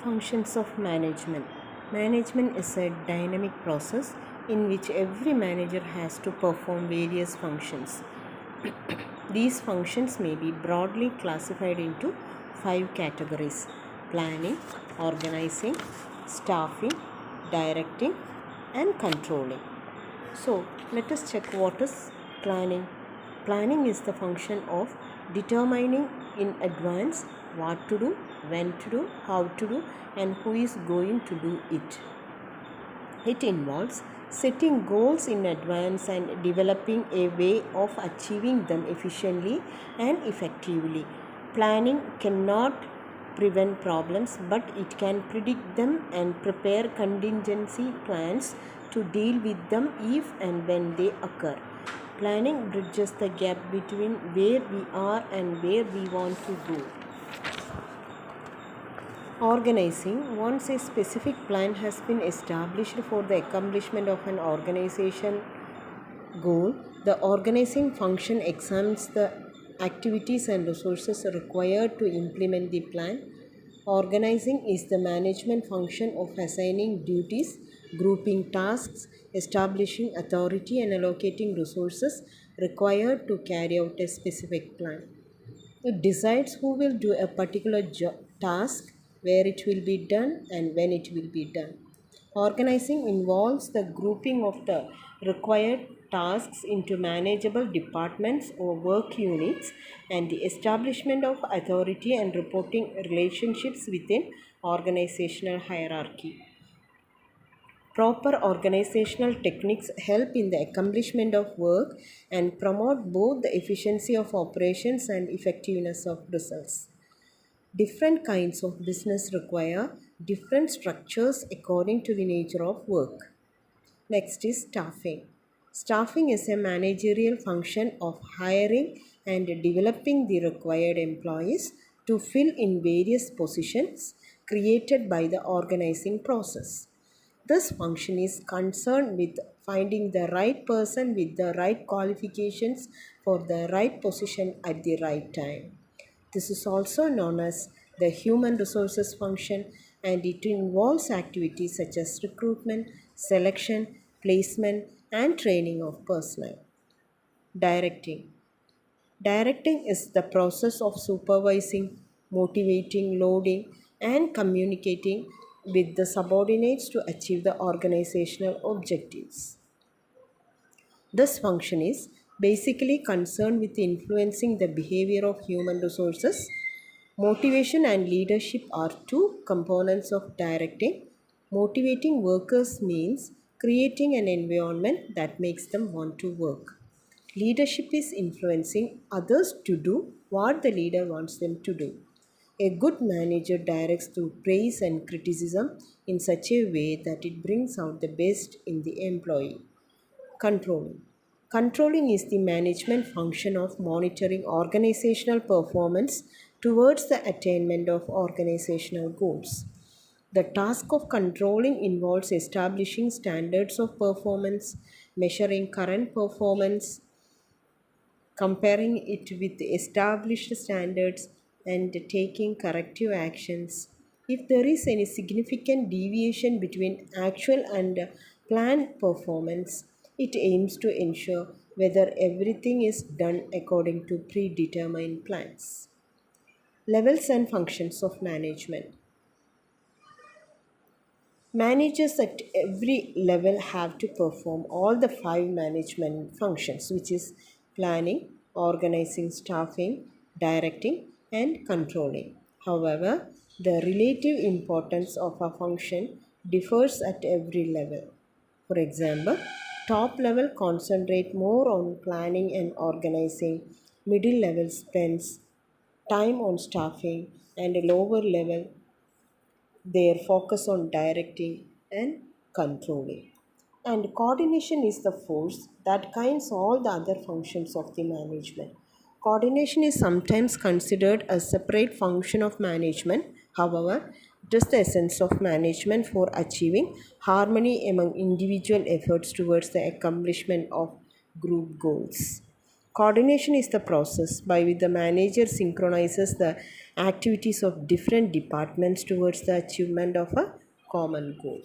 Functions of management. Management is a dynamic process in which every manager has to perform various functions. These functions may be broadly classified into 5 categories: planning, organizing, staffing, directing, and controlling. So, let us check what is planning. Planning is the function of determining in advance what to do, when to do, how to do, and who is going to do it. It involves setting goals in advance and developing a way of achieving them efficiently and effectively. Planning cannot prevent problems, but it can predict them and prepare contingency plans to deal with them if and when they occur. Planning bridges the gap between where we are and where we want to go. Organizing. Once a specific plan has been established for the accomplishment of an organization goal, the organizing function examines the activities and resources required to implement the plan. Organizing is the management function of assigning duties, grouping tasks, establishing authority, and allocating resources required to carry out a specific plan. It decides who will do a particular task, where it will be done, and when it will be done. Organizing involves the grouping of the required tasks into manageable departments or work units and the establishment of authority and reporting relationships within organizational hierarchy. Proper organizational techniques help in the accomplishment of work and promote both the efficiency of operations and effectiveness of results. Different kinds of business require different structures according to the nature of work. Next is staffing. Staffing is a managerial function of hiring and developing the required employees to fill in various positions created by the organizing process. This function is concerned with finding the right person with the right qualifications for the right position at the right time. This is also known as the human resources function, and it involves activities such as recruitment, selection, placement, and training of personnel. Directing. Directing is the process of supervising, motivating, loading, and communicating with the subordinates to achieve the organizational objectives. This function is basically concerned with influencing the behavior of human resources. Motivation and leadership are two components of directing. Motivating workers means creating an environment that makes them want to work. Leadership is influencing others to do what the leader wants them to do. A good manager directs through praise and criticism in such a way that it brings out the best in the employee. Controlling. Controlling is the management function of monitoring organizational performance towards the attainment of organizational goals. The task of controlling involves establishing standards of performance, measuring current performance, comparing it with established standards, and taking corrective actions. If there is any significant deviation between actual and planned performance, it aims to ensure whether everything is done according to predetermined plans. Levels and functions of management. Managers at every level have to perform all the 5 management functions, which is planning, organizing, staffing, directing, and controlling. However, the relative importance of a function differs at every level. For example, top level concentrate more on planning and organizing, middle level spends time on staffing, and a lower level their focus on directing and controlling. And coordination is the force that guides all the other functions of the management. Coordination is sometimes considered a separate function of management. However, it is the essence of management for achieving harmony among individual efforts towards the accomplishment of group goals. Coordination is the process by which the manager synchronizes the activities of different departments towards the achievement of a common goal.